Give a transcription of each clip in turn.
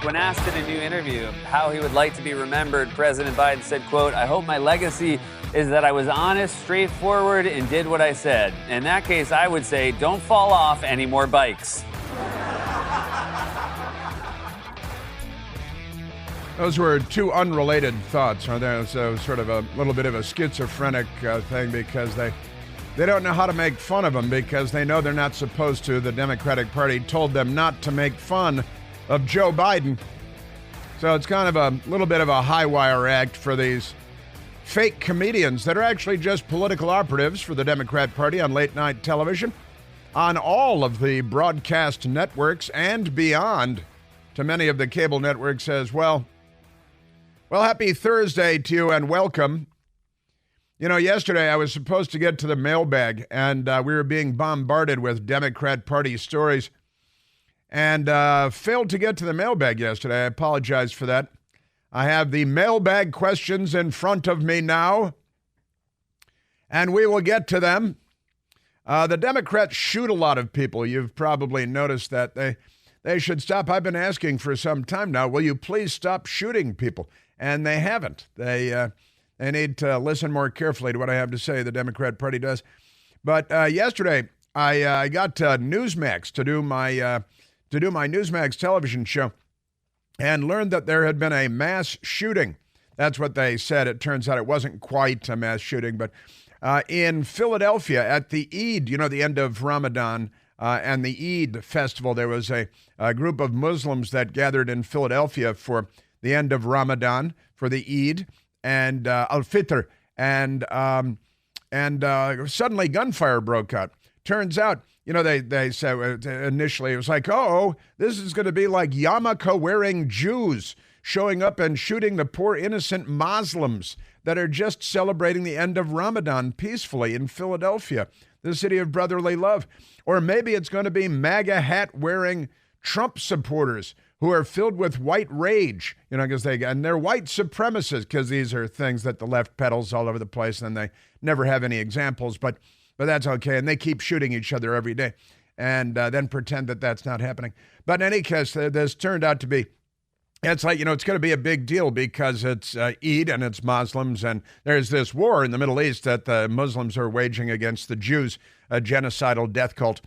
when asked in a new interview how he would like to be remembered, President Biden said, quote, "I hope my legacy is that I was honest, straightforward, and did what I said." In that case, I would say, don't fall off any more bikes. Those were two unrelated thoughts, aren't they? So sort of a little bit of a schizophrenic thing because they don't know how to make fun of them because they know they're not supposed to. The Democratic Party told them not to make fun of Joe Biden. So it's kind of a little bit of a high wire act for these fake comedians that are actually just political operatives for the Democrat Party on late night television, on all of the broadcast networks and beyond, to many of the cable networks as well. Well, happy Thursday to you and welcome. You know, yesterday I was supposed to get to the mailbag and we were being bombarded with Democrat Party stories and failed to get to the mailbag yesterday. I apologize for that. I have the mailbag questions in front of me now, and we will get to them. The Democrats shoot a lot of people. You've probably noticed that. They should stop. I've been asking for some time now, will you please stop shooting people? And they haven't. They need to listen more carefully to what I have to say, the Democrat Party does. But yesterday, I got Newsmax to do my Newsmax television show and learned that there had been a mass shooting. That's what they said. It turns out it wasn't quite a mass shooting, but in Philadelphia at the Eid, you know, the end of Ramadan, and the Eid festival, there was a group of Muslims that gathered in Philadelphia for the end of Ramadan, for the Eid and Al-Fitr, and suddenly gunfire broke out. Turns out, you know, they said initially it was like, oh, this is going to be like yarmulke-wearing Jews showing up and shooting the poor innocent Muslims that are just celebrating the end of Ramadan peacefully in Philadelphia, the city of brotherly love. Or maybe it's going to be MAGA hat-wearing Trump supporters who are filled with white rage, you know, because they're white supremacists, because these are things that the left peddles all over the place, and they never have any examples, but that's okay. And they keep shooting each other every day and then pretend that that's not happening. But in any case, this turned out to be, it's like, you know, it's going to be a big deal because it's Eid and it's Muslims, and there's this war in the Middle East that the Muslims are waging against the Jews, a genocidal death cult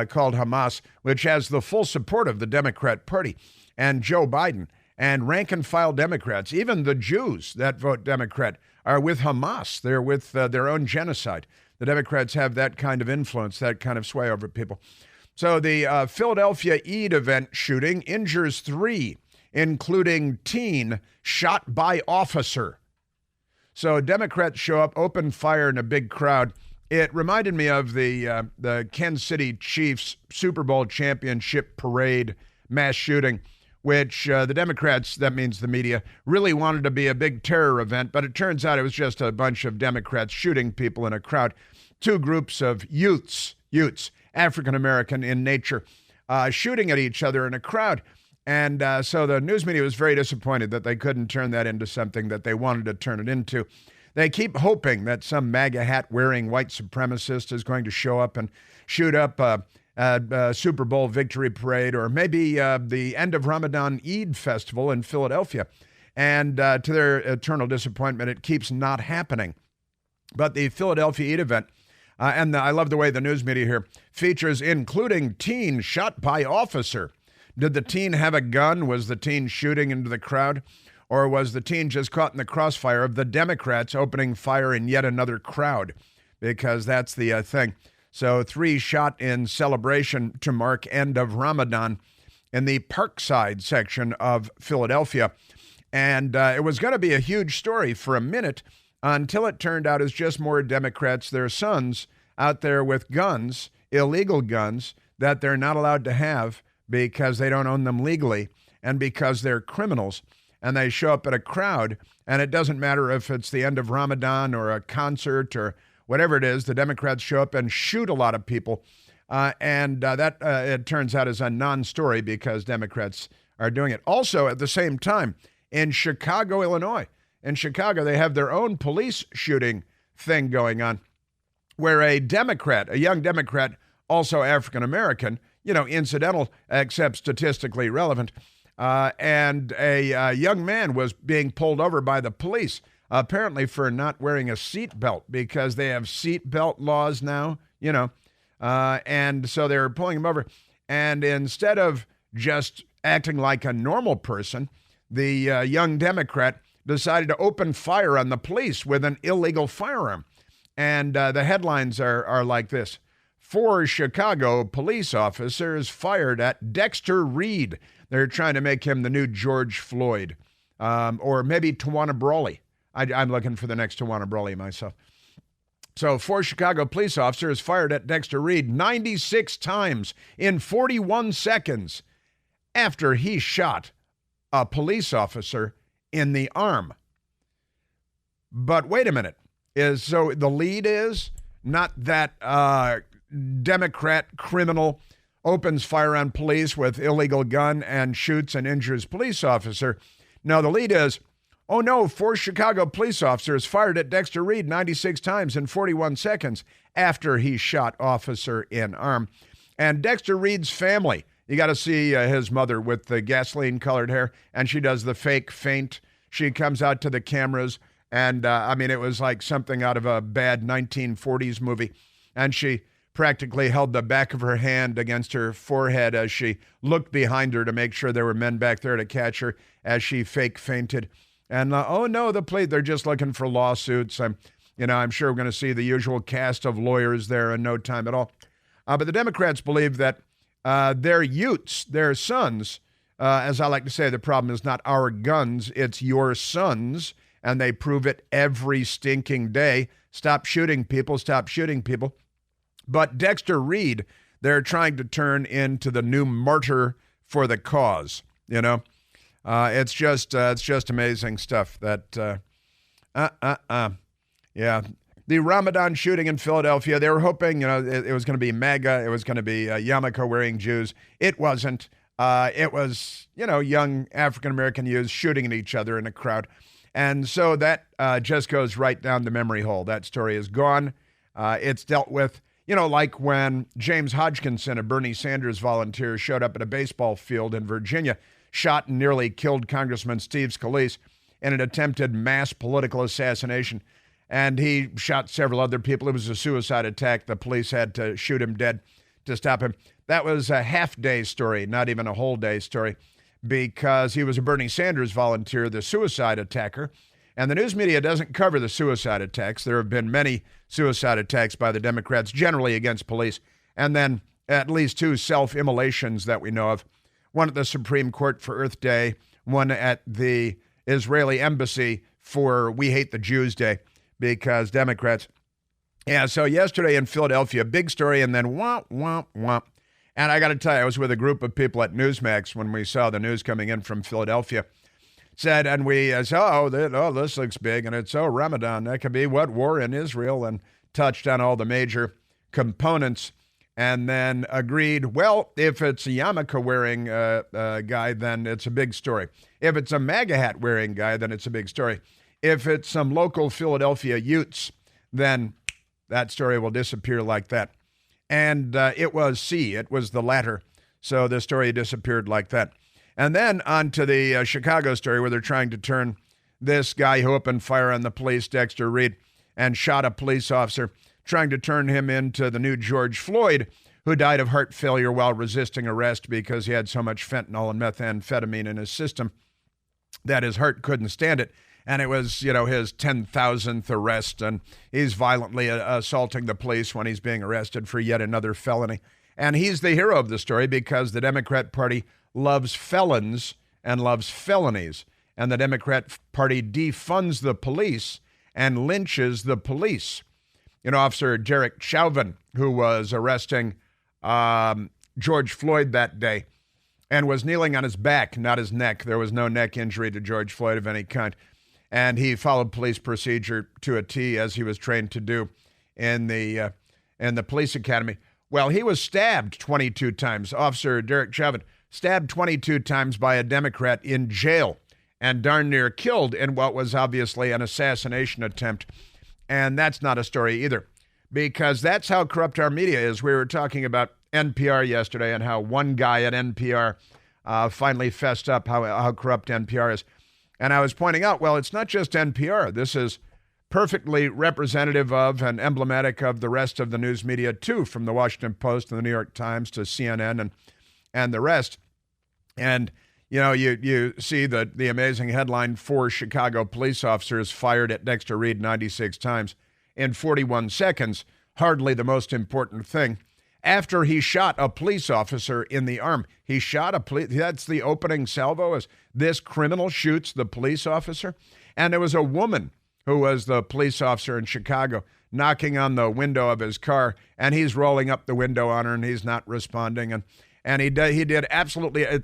called Hamas, which has the full support of the Democrat Party and Joe Biden and rank-and-file Democrats. Even the Jews that vote Democrat are with Hamas. They're with their own genocide. The Democrats have that kind of influence, that kind of sway over people. So the Philadelphia Eid event shooting injures 3, including teen shot by officer. So Democrats show up, open fire in a big crowd. It reminded me of the Kansas City Chiefs Super Bowl championship parade mass shooting, which the Democrats, that means the media, really wanted to be a big terror event, but it turns out it was just a bunch of Democrats shooting people in a crowd. 2 groups of youths, African-American in nature, shooting at each other in a crowd. And so the news media was very disappointed that they couldn't turn that into something that they wanted to turn it into. They keep hoping that some MAGA hat-wearing white supremacist is going to show up and shoot up a Super Bowl victory parade, or maybe the end of Ramadan Eid festival in Philadelphia. And to their eternal disappointment, it keeps not happening. But the Philadelphia Eid event, I love the way the news media here features, including teen shot by officer. Did the teen have a gun? Was the teen shooting into the crowd? Or was the teen just caught in the crossfire of the Democrats opening fire in yet another crowd? Because that's the thing. So 3 shot in celebration to mark end of Ramadan in the Parkside section of Philadelphia. And it was going to be a huge story for a minute until it turned out it's just more Democrats, their sons, out there with guns, illegal guns, that they're not allowed to have because they don't own them legally and because they're criminals. And they show up at a crowd, and it doesn't matter if it's the end of Ramadan or a concert or whatever it is, the Democrats show up and shoot a lot of people. And that, it turns out, is a non-story because Democrats are doing it. Also, at the same time, in Chicago, Illinois, in Chicago, they have their own police shooting thing going on where a Democrat, a young Democrat, also African-American, you know, incidental except statistically relevant, and a young man was being pulled over by the police, apparently for not wearing a seatbelt, because they have seatbelt laws now, and so they were pulling him over. And instead of just acting like a normal person, the young Democrat decided to open fire on the police with an illegal firearm. And the headlines are like this: 4 Chicago police officers fired at Dexter Reed. They're trying to make him the new George Floyd, or maybe Tawana Brawley. I'm looking for the next Tawana Brawley myself. So 4 Chicago police officers fired at Dexter Reed 96 times in 41 seconds after he shot a police officer in the arm. But wait a minute. So the lead is not that Democrat criminal opens fire on police with illegal gun and shoots and injures police officer. No, the lead is, oh no, 4 Chicago police officers fired at Dexter Reed 96 times in 41 seconds after he shot officer in arm. And Dexter Reed's family, you got to see his mother with the gasoline-colored hair, and she does the fake faint. She comes out to the cameras, and it was like something out of a bad 1940s movie. And she practically held the back of her hand against her forehead as she looked behind her to make sure there were men back there to catch her as she fake fainted. And oh no, the plea, they're just looking for lawsuits. I'm sure we're going to see the usual cast of lawyers there in no time at all. But the Democrats believe that their youths, their sons, as I like to say, the problem is not our guns, it's your sons, and they prove it every stinking day. Stop shooting people, stop shooting people. But Dexter Reed, they're trying to turn into the new martyr for the cause, It's just amazing stuff that, yeah. The Ramadan shooting in Philadelphia, they were hoping, it was going to be MAGA, it was going to be yarmulke-wearing Jews. It wasn't. It was, young African-American youths shooting at each other in a crowd. And so that just goes right down the memory hole. That story is gone. It's dealt with, like when James Hodgkinson, a Bernie Sanders volunteer, showed up at a baseball field in Virginia, shot and nearly killed Congressman Steve Scalise in an attempted mass political assassination. And he shot several other people. It was a suicide attack. The police had to shoot him dead to stop him. That was a half-day story, not even a whole-day story, because he was a Bernie Sanders volunteer, the suicide attacker. And the news media doesn't cover the suicide attacks. There have been many suicide attacks by the Democrats, generally against police, and then at least 2 self-immolations that we know of. One at the Supreme Court for Earth Day, one at the Israeli embassy for We Hate the Jews Day, because Democrats. Yeah, so yesterday in Philadelphia, big story, and then womp, womp, womp. And I got to tell you, I was with a group of people at Newsmax when we saw the news coming in from Philadelphia. And we said, this looks big, and it's, Ramadan. That could be what? War in Israel, and touched on all the major components, and then agreed, well, if it's a yarmulke-wearing guy, then it's a big story. If it's a MAGA hat-wearing guy, then it's a big story. If it's some local Philadelphia Utes, then that story will disappear like that. And it was the latter. So the story disappeared like that. And then on to the Chicago story, where they're trying to turn this guy who opened fire on the police, Dexter Reed, and shot a police officer, trying to turn him into the new George Floyd, who died of heart failure while resisting arrest because he had so much fentanyl and methamphetamine in his system that his heart couldn't stand it. And it was, his 10,000th arrest, and he's violently assaulting the police when he's being arrested for yet another felony. And he's the hero of the story because the Democrat Party loves felons and loves felonies. And the Democrat Party defunds the police and lynches the police. Officer Derek Chauvin, who was arresting George Floyd that day and was kneeling on his back, not his neck. There was no neck injury to George Floyd of any kind. And he followed police procedure to a T, as he was trained to do in the police academy. Well, he was stabbed 22 times. Officer Derek Chauvin stabbed 22 times by a Democrat in jail and darn near killed in what was obviously an assassination attempt. And that's not a story either, because that's how corrupt our media is. We were talking about NPR yesterday and how one guy at NPR finally fessed up how corrupt NPR is. And I was pointing out, well, it's not just NPR. This is perfectly representative of and emblematic of the rest of the news media, too, from the Washington Post and the New York Times to CNN and the rest. And, you know, you see the amazing headline, 4 Chicago police officers fired at Dexter Reed 96 times in 41 seconds, hardly the most important thing. After he shot a police officer in the arm, he shot a police, that's the opening salvo, as this criminal shoots the police officer. And there was a woman who was the police officer in Chicago knocking on the window of his car, and he's rolling up the window on her, and he's not responding. And he did absolutely, we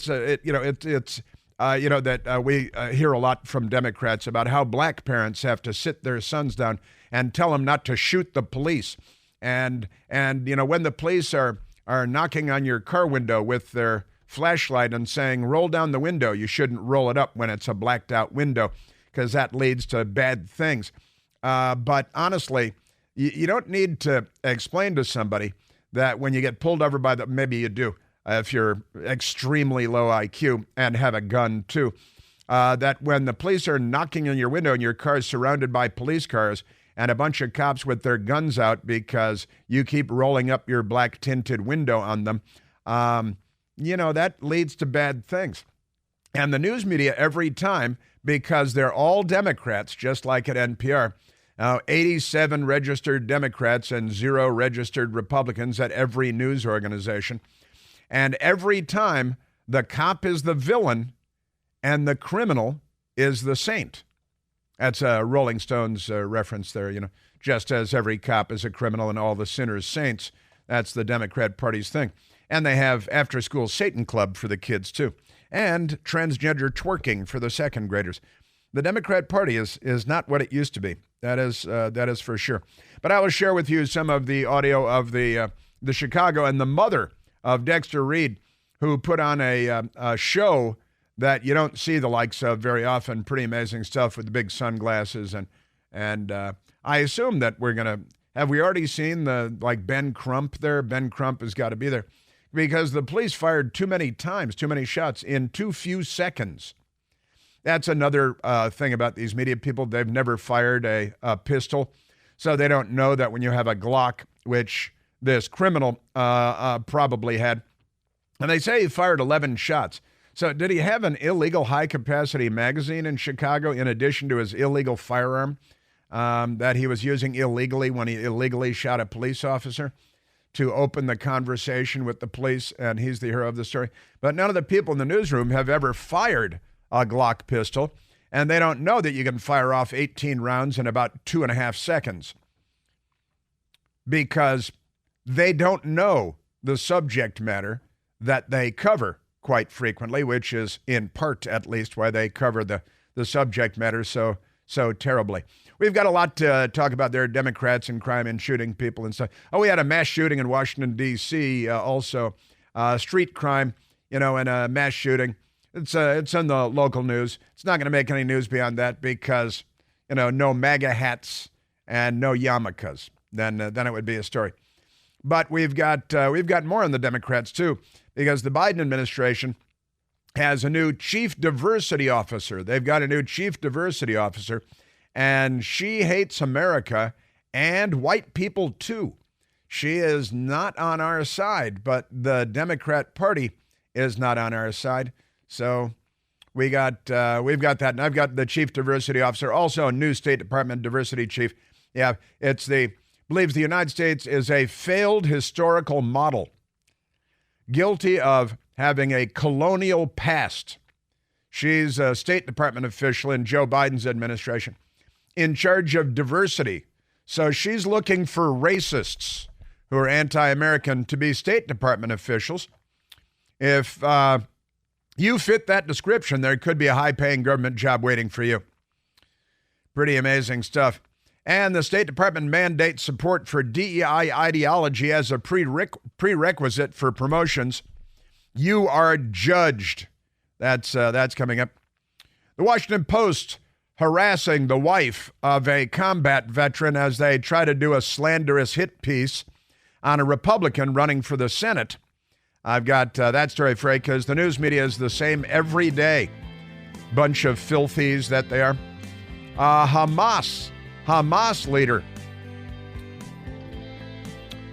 hear a lot from Democrats about how black parents have to sit their sons down and tell them not to shoot the police. And you know, when the police are knocking on your car window with their flashlight and saying, roll down the window, you shouldn't roll it up when it's a blacked out window, because that leads to bad things. But honestly, you don't need to explain to somebody that when you get pulled over by maybe you do, if you're extremely low IQ and have a gun too, that when the police are knocking on your window and your car is surrounded by police cars, and a bunch of cops with their guns out because you keep rolling up your black tinted window on them, that leads to bad things. And the news media every time, because they're all Democrats, just like at NPR, 87 registered Democrats and 0 registered Republicans at every news organization. And every time the cop is the villain and the criminal is the saint. That's a Rolling Stones reference there, just as every cop is a criminal and all the sinners saints. That's the Democrat Party's thing. And they have after-school Satan Club for the kids, too. And transgender twerking for the second graders. The Democrat Party is not what it used to be. That is for sure. But I will share with you some of the audio of the Chicago and the mother of Dexter Reed, who put on a show that you don't see the likes of very often. Pretty amazing stuff with the big sunglasses. And I assume that have we already seen Ben Crump there? Ben Crump has got to be there because the police fired too many shots in too few seconds. That's another thing about these media people. They've never fired a pistol, so they don't know that when you have a Glock, which this criminal probably had, and they say he fired 11 shots. So did he have an illegal high-capacity magazine in Chicago in addition to his illegal firearm that he was using illegally when he illegally shot a police officer to open the conversation with the police, and he's the hero of the story? But none of the people in the newsroom have ever fired a Glock pistol, and they don't know that you can fire off 18 rounds in about 2.5 seconds because they don't know the subject matter that they cover quite frequently, which is in part, at least, why they cover the subject matter so terribly. We've got a lot to talk about there, Democrats and crime and shooting people and stuff. Oh, we had a mass shooting in Washington, D.C., also. Street crime, and a mass shooting. It's in the local news. It's not going to make any news beyond that because, no MAGA hats and no yarmulkes. Then it would be a story. But we've got more on the Democrats, too, because the Biden administration has a new chief diversity officer. They've got a new chief diversity officer, and she hates America and white people, too. She is not on our side, but the Democrat Party is not on our side. So we've got that. And I've got the chief diversity officer, also a new State Department diversity chief. Yeah, believes the United States is a failed historical model, guilty of having a colonial past. She's a State Department official in Joe Biden's administration in charge of diversity. So she's looking for racists who are anti-American to be State Department officials. If you fit that description, there could be a high-paying government job waiting for you. Pretty amazing stuff. And the State Department mandates support for DEI ideology as a prerequisite for promotions. You are judged. That's coming up. The Washington Post harassing the wife of a combat veteran as they try to do a slanderous hit piece on a Republican running for the Senate. I've got that story for you because the news media is the same every day. Bunch of filthies that they are. Hamas leader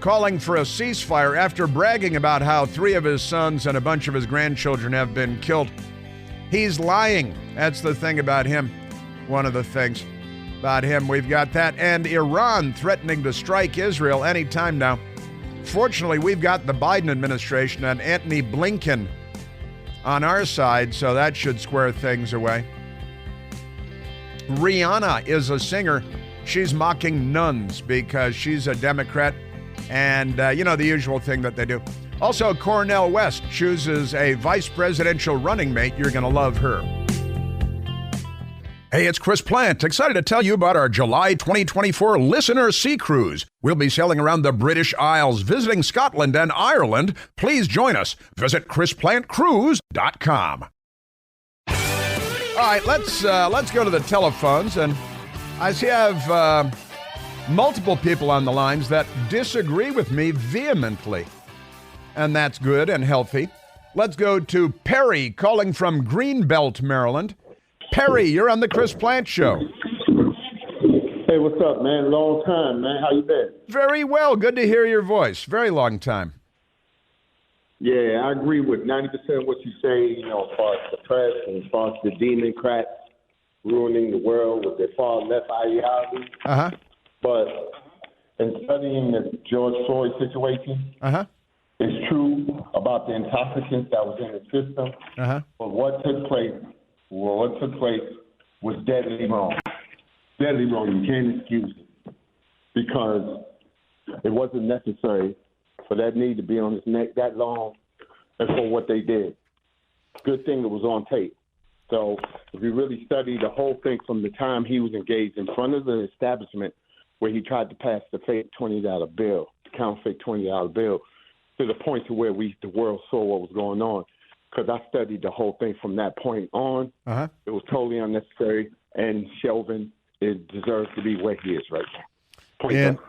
calling for a ceasefire after bragging about how 3 of his sons and a bunch of his grandchildren have been killed. He's lying. That's the thing about him. One of the things about him. We've got that. And Iran threatening to strike Israel anytime now. Fortunately, we've got the Biden administration and Antony Blinken on our side, so that should square things away. Rihanna is a singer. She's mocking nuns because she's a Democrat. And, the usual thing that they do. Also, Cornel West chooses a vice presidential running mate. You're going to love her. Hey, it's Chris Plant. Excited to tell you about our July 2024 Listener Sea Cruise. We'll be sailing around the British Isles, visiting Scotland and Ireland. Please join us. Visit ChrisPlantCruise.com. All right, let's go to the telephones. And I see I have multiple people on the lines that disagree with me vehemently. And that's good and healthy. Let's go to Perry calling from Greenbelt, Maryland. Perry, you're on the Chris Plant Show. Hey, what's up, man? Long time, man. How you been? Very well. Good to hear your voice. Very long time. Yeah, I agree with 90% of what you say, as far as the press and as far as the Democrats ruining the world with their far-left ideology. Uh-huh. But in studying the George Floyd situation, it's true about the intoxicants that was in the system. But what took place was deadly wrong. Deadly wrong. You can't excuse it because it wasn't necessary for that knee to be on his neck that long and for what they did. Good thing it was on tape. So if you really study the whole thing from the time he was engaged in front of the establishment where he tried to pass the fake $20 bill, the counterfeit $20 bill, to the point to where the world saw what was going on. Because I studied the whole thing from that point on. It was totally unnecessary, and Chauvin deserves to be where he is right now.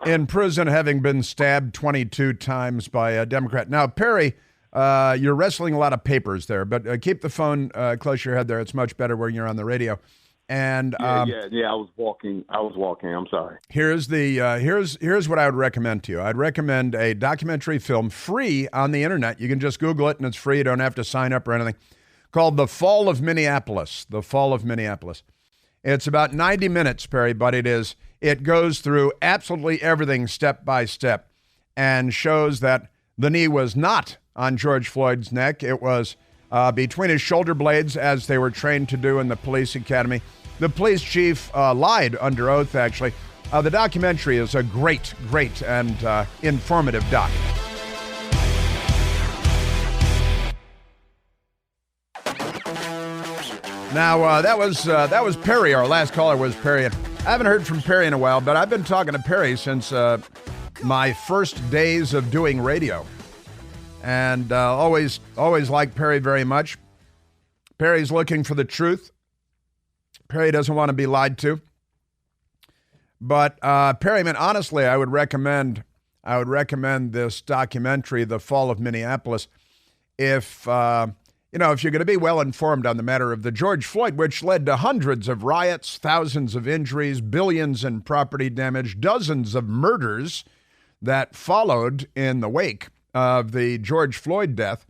In prison, having been stabbed 22 times by a Democrat. Now, Perry, you're wrestling a lot of papers there, but keep the phone close to your head there. It's much better when you're on the radio. And I was walking. I'm sorry. Here's what I would recommend to you. I'd recommend a documentary film free on the internet. You can just Google it and it's free. You don't have to sign up or anything. Called The Fall of Minneapolis. The Fall of Minneapolis. It's about 90 minutes, Perry, but it goes through absolutely everything step by step and shows that the knee was not on George Floyd's neck. It was between his shoulder blades, as they were trained to do in the police academy. The police chief lied under oath, actually. The documentary is a great and informative doc. Now, that was Perry. Our last caller was Perry. I haven't heard from Perry in a while, but I've been talking to Perry since my first days of doing radio. And always liked Perry very much. Perry's looking for the truth. Perry doesn't want to be lied to. But Perry, man, honestly, I would recommend this documentary, The Fall of Minneapolis, if you're going to be well informed on the matter of the George Floyd, which led to hundreds of riots, thousands of injuries, billions in property damage, dozens of murders that followed in the wake of the George Floyd death.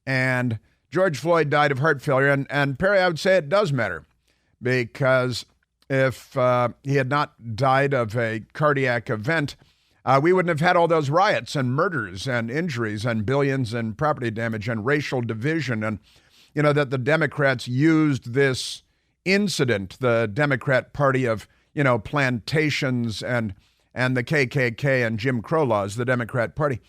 And George Floyd died of heart failure. And Perry, I would say it does matter, because if he had not died of a cardiac event, we wouldn't have had all those riots and murders and injuries and billions in property damage and racial division. And, that the Democrats used this incident, the Democrat Party of, plantations and the KKK and Jim Crow laws, the Democrat Party.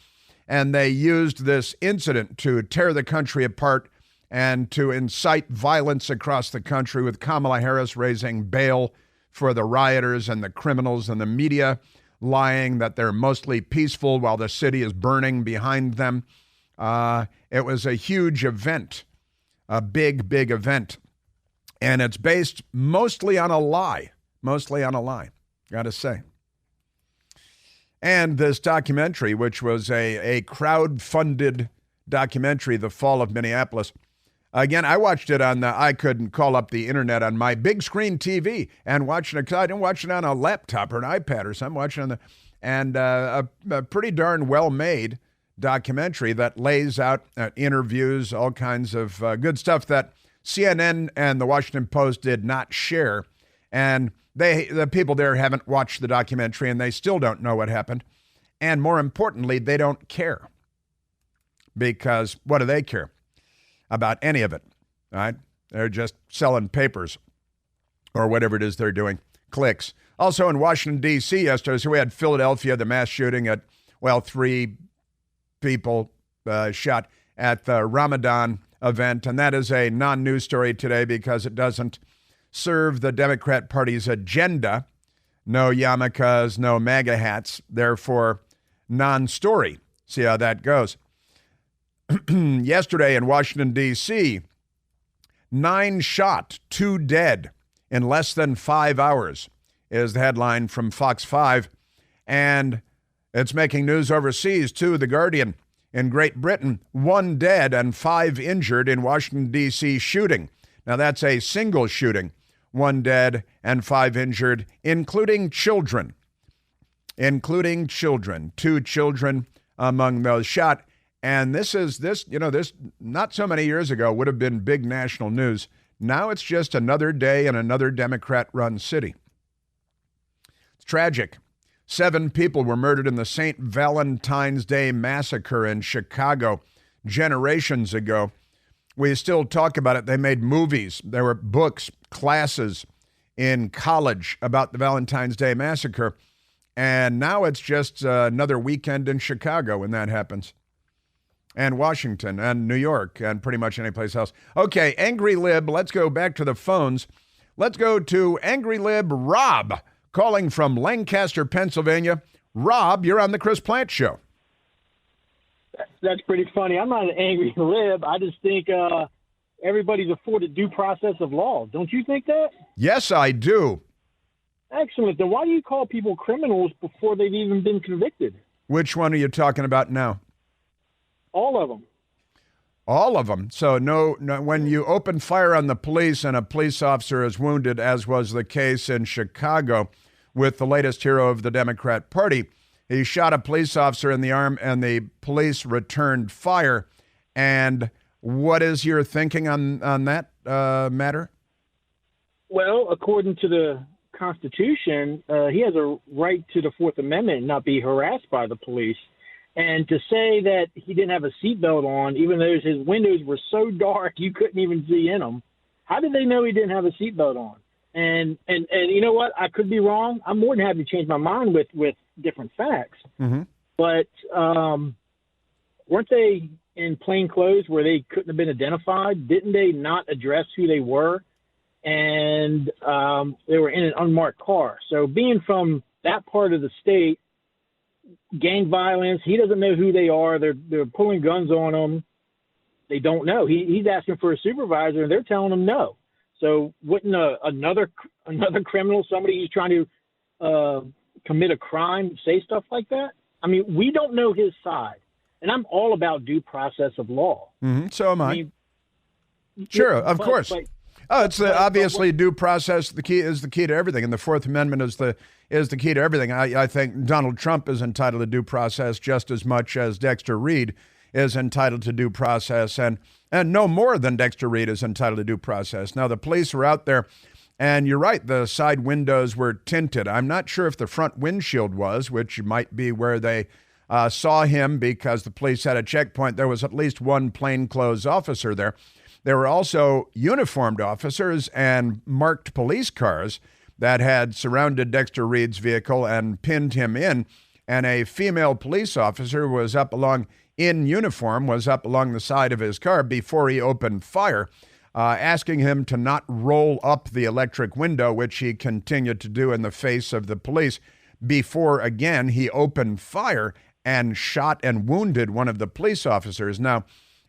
And they used this incident to tear the country apart and to incite violence across the country, with Kamala Harris raising bail for the rioters and the criminals, and the media lying that they're mostly peaceful while the city is burning behind them. It was a huge event, a big event. And it's based mostly on a lie, gotta say. And this documentary, which was a crowd-funded documentary, The Fall of Minneapolis. Again, I watched it I couldn't call up the internet on my big screen TV and watching it, because I didn't watch it on a laptop or an iPad or something. Watching on a pretty darn well-made documentary that lays out interviews, all kinds of good stuff that CNN and the Washington Post did not share. And the people there haven't watched the documentary, and they still don't know what happened. And more importantly, they don't care. Because what do they care about any of it? Right? They're just selling papers or whatever it is they're doing, clicks. Also in Washington, D.C. yesterday, so we had Philadelphia, the mass shooting at, 3 people shot at the Ramadan event. And that is a non-news story today because it doesn't serve the Democrat Party's agenda. No yarmulkes, no MAGA hats, therefore non-story. See how that goes. Yesterday in Washington, D.C., 9 shot, 2 dead in less than 5 hours is the headline from Fox 5. And it's making news overseas, too. The Guardian in Great Britain, 1 dead and 5 injured in Washington, D.C. shooting. Now, that's a single shooting. 1 dead and 5 injured, including children. 2 children among those shot. And this not so many years ago would have been big national news. Now it's just another day in another Democrat-run city. It's tragic. 7 people were murdered in the St. Valentine's Day massacre in Chicago generations ago. We still talk about it. They made movies. There were books, classes in college about the Valentine's Day massacre. And now it's just another weekend in Chicago when that happens. And Washington and New York and pretty much any place else. Okay, Angry Lib, let's go back to the phones. Let's go to Angry Lib Rob, calling from Lancaster, Pennsylvania. Rob, you're on the Chris Plante Show. That's pretty funny. I'm not an angry lib. I just think everybody's afforded due process of law. Don't you think that? Yes, I do. Excellent. Then why do you call people criminals before they've even been convicted? Which one are you talking about now? All of them. All of them. So no, when you open fire on the police and a police officer is wounded, as was the case in Chicago with the latest hero of the Democrat Party, he shot a police officer in the arm and the police returned fire. And what is your thinking on that matter? Well, according to the Constitution, he has a right to the Fourth Amendment and not be harassed by the police. And to say that he didn't have a seatbelt on, even though his windows were so dark you couldn't even see in them, how did they know he didn't have a seatbelt on? And you know what? I could be wrong. I'm more than happy to change my mind with different facts. Mm-hmm. But weren't they in plain clothes where they couldn't have been identified? Didn't they not address who they were? And they were in an unmarked car. So being from that part of the state, gang violence, he doesn't know who they are. They're pulling guns on him. They don't know. He's asking for a supervisor, and they're telling him no. So wouldn't another criminal, somebody who's trying to commit a crime, say stuff like that? I mean, we don't know his side. And I'm all about due process of law. Mm-hmm. So am I. Mean, sure, of course. Obviously due process. The key is the key to everything, and the Fourth Amendment is the key to everything. I think Donald Trump is entitled to due process just as much as Dexter Reed is entitled to due process, and no more than Dexter Reed is entitled to due process. Now the police were out there, and you're right, the side windows were tinted. I'm not sure if the front windshield was, which might be where they saw him because the police had a checkpoint. There was at least one plainclothes officer there. There were also uniformed officers and marked police cars that had surrounded Dexter Reed's vehicle and pinned him in. And a female police officer was up along the side of his car before he opened fire, asking him to not roll up the electric window, which he continued to do in the face of the police, before, again, he opened fire and shot and wounded one of the police officers. Now,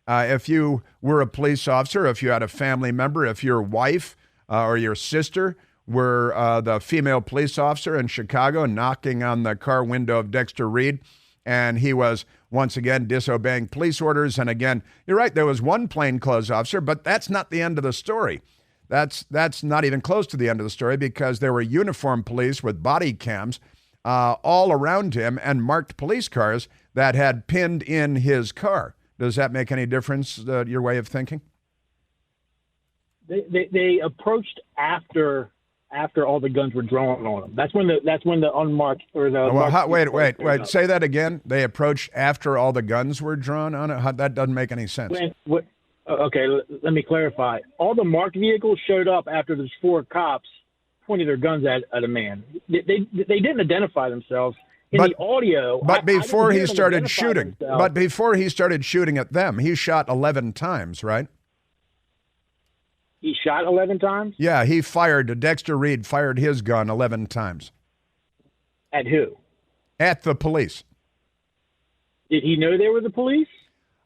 if you were a police officer, if you had a family member, if your wife or your sister were the female police officer in Chicago knocking on the car window of Dexter Reed, and he was once again disobeying police orders. And again, you're right, there was one plainclothes officer, but that's not the end of the story. That's not even close to the end of the story, because there were uniformed police with body cams all around him and marked police cars that had pinned in his car. Does that make any difference, your way of thinking? They approached after all the guns were drawn on them. That's when the unmarked or the. Well, wait. Say that again. They approached after all the guns were drawn on it. That doesn't make any sense. Okay, let me clarify. All the marked vehicles showed up after those 4 cops pointed their guns at a man. They didn't identify themselves in the audio. But before he started shooting, at them, he shot 11 times, right? He shot 11 times? Yeah, he fired. Dexter Reed fired his gun 11 times. At who? At the police. Did he know they were the police?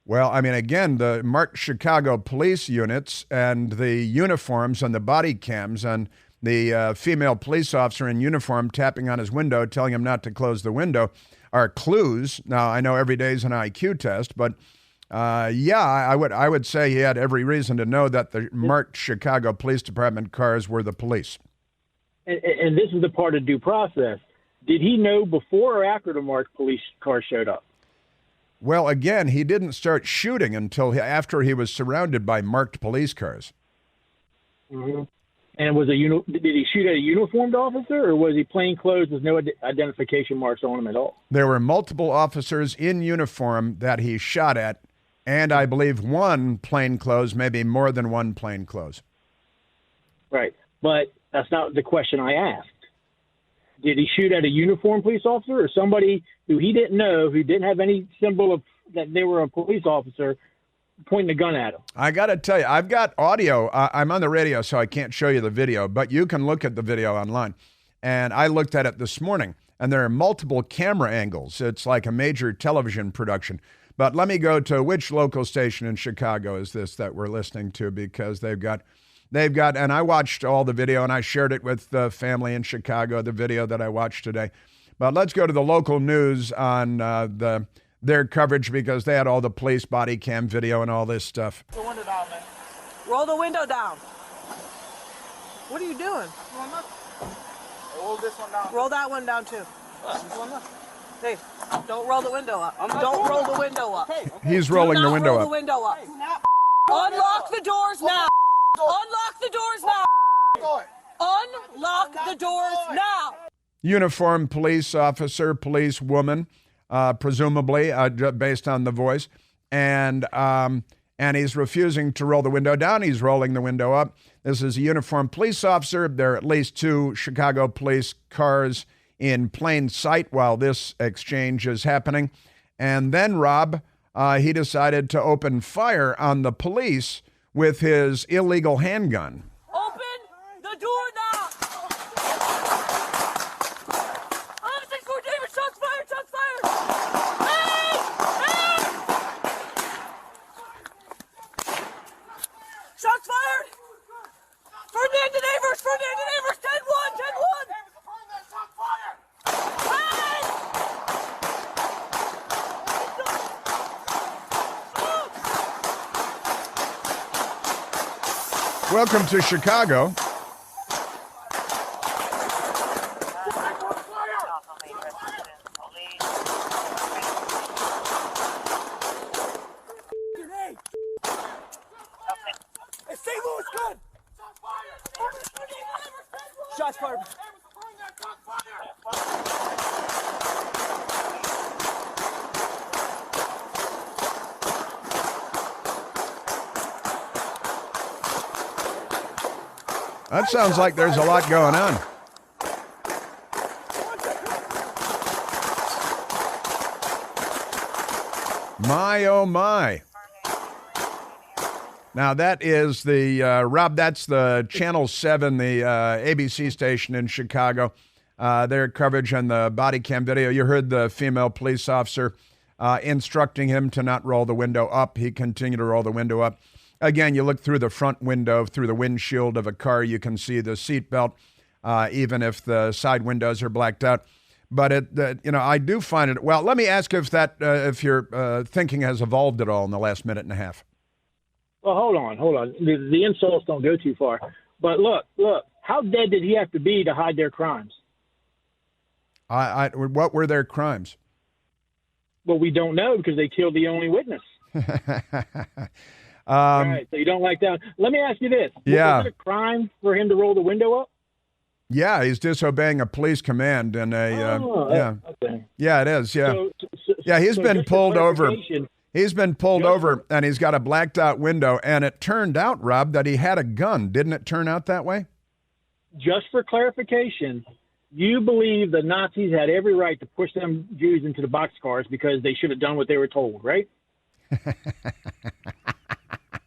Well, I mean, again, the marked Chicago police units and the uniforms and the body cams and the female police officer in uniform tapping on his window, telling him not to close the window, are clues. Now, I know every day is an IQ test, but I would say he had every reason to know that the marked Chicago Police Department cars were the police. And this is the part of due process. Did he know before or after the marked police car showed up? Well, again, he didn't start shooting until after he was surrounded by marked police cars. Mm-hmm. And did he shoot at a uniformed officer, or was he plain clothes with no identification marks on him at all? There were multiple officers in uniform that he shot at, and I believe one plainclothes, maybe more than one plainclothes. Right, but that's not the question I asked. Did he shoot at a uniformed police officer or somebody who he didn't know, who didn't have any symbol of that they were a police officer, pointing a gun at him? I got to tell you, I've got audio. I'm on the radio, so I can't show you the video, but you can look at the video online. And I looked at it this morning, and there are multiple camera angles. It's like a major television production. But let me go to which local station in Chicago is this that we're listening to, because they've got, and I watched all the video, and I shared it with the family in Chicago, the video that I watched today. But let's go to the local news on their coverage, because they had all the police body cam video and all this stuff. Roll the window down, man. Roll the window down. What are you doing? Roll this one down. Roll that one down too. Hey, don't roll the window up. Don't roll the window up. He's rolling the window roll up. The window up. Unlock the doors now. Unlock the doors now. Unlock the doors now. Uniformed police officer, police woman, presumably based on the voice, and he's refusing to roll the window down. He's rolling the window up. This is a uniformed police officer. There are at least 2 Chicago police cars in plain sight while this exchange is happening. And then, Rob, he decided to open fire on the police with his illegal handgun. Open the door now. David, shots fired, shots fired. Hey! Hey! Shots fired. Ferdinand Avers, 10-1, 10-1. Welcome to Chicago. St. Louis, good. Shots fired. That sounds like there's a lot going on. My, oh my. Now that is the, Rob, that's the Channel 7, the ABC station in Chicago. Their coverage on the body cam video. You heard the female police officer instructing him to not roll the window up. He continued to roll the window up. Again, you look through the front window, through the windshield of a car, you can see the seatbelt, even if the side windows are blacked out. But I do find it. Well, let me ask if your thinking has evolved at all in the last minute and a half. Well, hold on. The insults don't go too far. But look, how dead did he have to be to hide their crimes? What were their crimes? Well, we don't know because they killed the only witness. All right, so you don't like that. Let me ask you this. Yeah. Was it a crime for him to roll the window up? Yeah, he's disobeying a police command and Okay. Yeah, it is. Yeah. Yeah, he's been pulled over. clarification, He's been pulled over and he's got a blacked out window. And it turned out, Rob, that he had a gun. Didn't it turn out that way? Just for clarification, you believe the Nazis had every right to push them Jews into the boxcars because they should have done what they were told, right?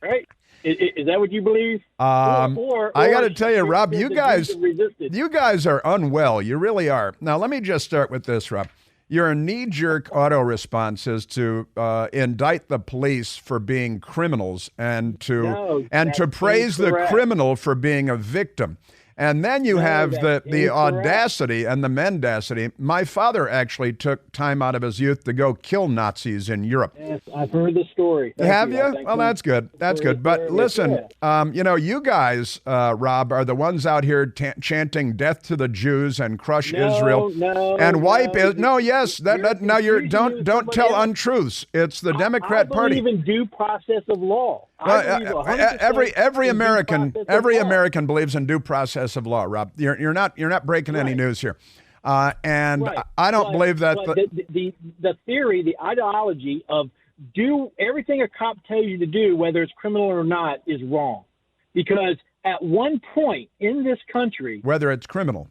Right? Is that what you believe? Or I got to tell you, Rob, the you guys are unwell. You really are. Now, let me just start with this, Rob. Your knee-jerk auto response is to indict the police for being criminals and to praise the criminal for being a victim. And then you have the audacity and the mendacity. My father actually took time out of his youth to go kill Nazis in Europe. Yes, I've heard the story. Have you? Well, that's good. That's good. But listen, you guys, Rob, are the ones out here chanting "Death to the Jews" and "Crush Israel" and wipe it. No, yes. Now don't tell untruths. It's the Democrat Party. I believe in due process of law. Every American believes in due process of law, Rob. You're not breaking any news here, I don't believe that. The theory, the ideology of do everything a cop tells you to do, whether it's criminal or not, is wrong, because at one point in this country, whether it's criminal,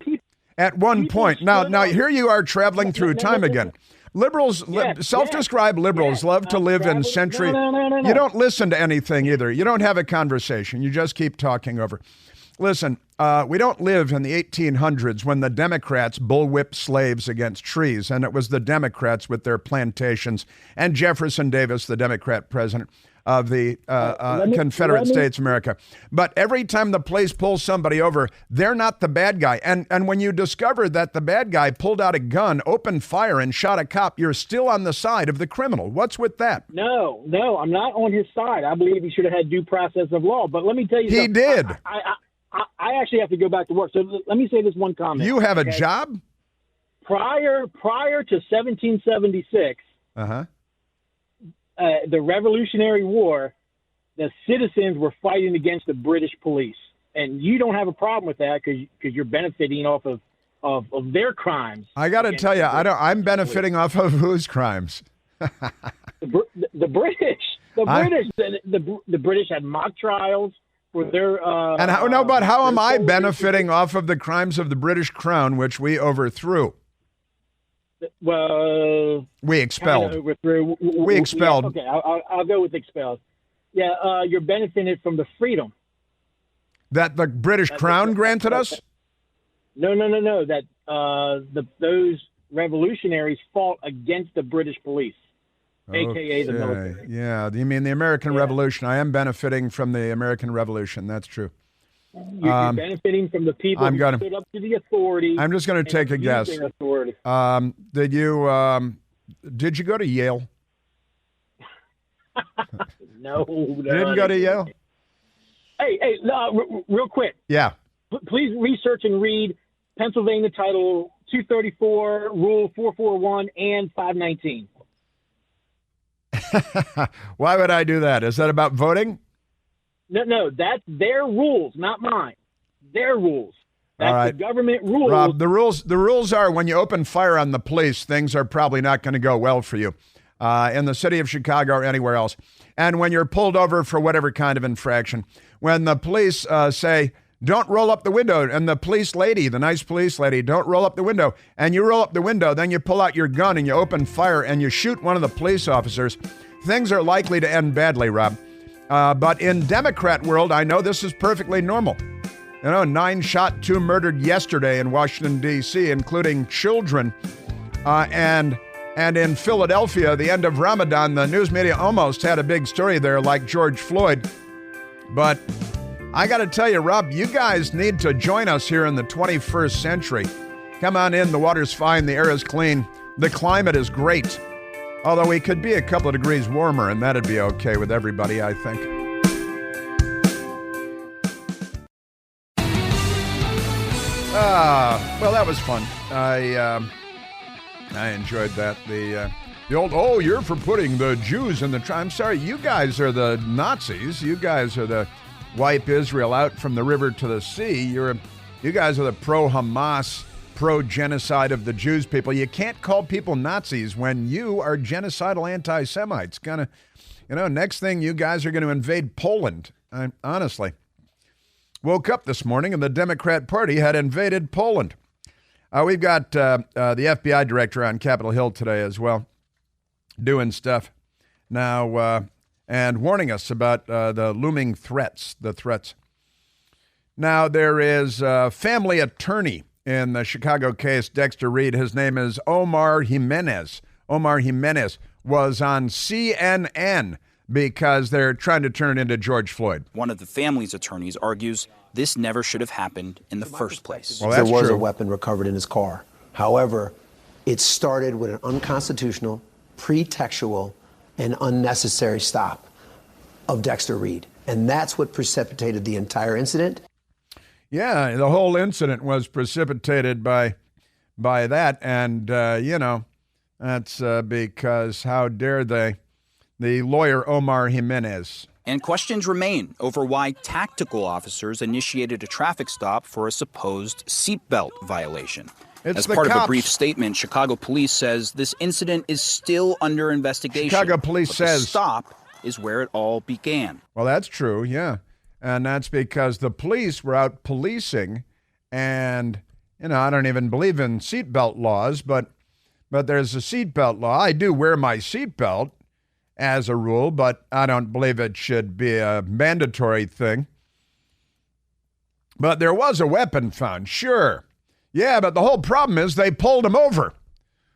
at one point. Now here you are traveling through time again. Liberals, self-described liberals, love to live in century. No. You don't listen to anything either. You don't have a conversation. You just keep talking over. Listen, we don't live in the 1800s when the Democrats bullwhipped slaves against trees, and it was the Democrats with their plantations and Jefferson Davis, the Democrat president of the Confederate States of America. But every time the police pull somebody over, they're not the bad guy. And when you discover that the bad guy pulled out a gun, opened fire, and shot a cop, you're still on the side of the criminal. What's with that? No, I'm not on his side. I believe he should have had due process of law. But let me tell you, he did. I actually have to go back to work. So let me say this one comment. You have a job? Prior to 1776, the Revolutionary War, the citizens were fighting against the British police. And you don't have a problem with that because you're benefiting off of their crimes. I got to tell you, I'm benefiting off of whose crimes? The British. The British had mock trials for their. How am I benefiting off of the crimes of the British Crown, which we overthrew? Well, we expelled. We expelled. Okay, I'll go with expelled. Yeah, you're benefiting from the freedom that the British Crown granted us. No. That those revolutionaries fought against the British police, aka the military. Yeah, you mean the American Revolution? I am benefiting from the American Revolution. That's true. You're benefiting from the people who stood up to the authority. I'm just going to take a guess. Did you go to Yale? No. Didn't go to Yale? Hey, real quick. Yeah. Please research and read Pennsylvania Title 234, Rule 441, and 519. Why would I do that? Is that about voting? No, that's their rules, not mine. Their rules. That's all right. The government rules. Rob, the rules are when you open fire on the police, things are probably not going to go well for you in the city of Chicago or anywhere else. And when you're pulled over for whatever kind of infraction, when the police say, don't roll up the window, and the police lady, the nice police lady, don't roll up the window, and you roll up the window, then you pull out your gun and you open fire and you shoot one of the police officers, things are likely to end badly, Rob. But in Democrat world, I know this is perfectly normal. 9 shot, 2 murdered yesterday in Washington, D.C., including children. And in Philadelphia, the end of Ramadan, the news media almost had a big story there like George Floyd. But I got to tell you, Rob, you guys need to join us here in the 21st century. Come on in. The water's fine. The air is clean. The climate is great. Although we could be a couple of degrees warmer, and that'd be okay with everybody, I think. Well, that was fun. I enjoyed that. The old, oh, you're for putting the Jews in the I'm sorry, you guys are the Nazis. You guys are the wipe Israel out from the river to the sea. You guys are the pro-Hamas, pro-genocide of the Jews people. You can't call people Nazis when you are genocidal anti-Semites. Next thing, you guys are going to invade Poland. Honestly. Woke up this morning and the Democrat Party had invaded Poland. We've got the FBI director on Capitol Hill today as well, doing stuff now and warning us about the looming threats, Now, there is a family attorney in the Chicago case, Dexter Reed. His name is Omar Jimenez. Omar Jimenez was on CNN because they're trying to turn it into George Floyd. One of the family's attorneys argues this never should have happened in the first place. Well, there was true. a weapon recovered in his car. However, it started with an unconstitutional, pretextual, and unnecessary stop of Dexter Reed. And that's what precipitated the entire incident. Yeah, the whole incident was precipitated by that. And, that's because how dare they? The lawyer Omar Jimenez. And questions remain over why tactical officers initiated a traffic stop for a supposed seatbelt violation. It's As the part of cops. a brief statement, Chicago police says this incident is still under investigation. Chicago police but says the stop is where it all began. Well, that's true, yeah. And that's because the police were out policing and, I don't even believe in seatbelt laws, but there's a seatbelt law. I do wear my seatbelt as a rule, but I don't believe it should be a mandatory thing. But there was a weapon found, sure. Yeah, but the whole problem is they pulled him over.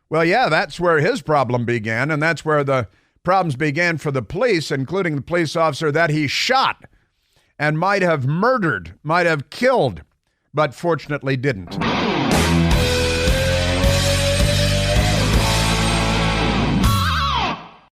Well, yeah, that's where his problem began, and that's where the problems began for the police, including the police officer that he shot and might have murdered, might have killed, but fortunately didn't.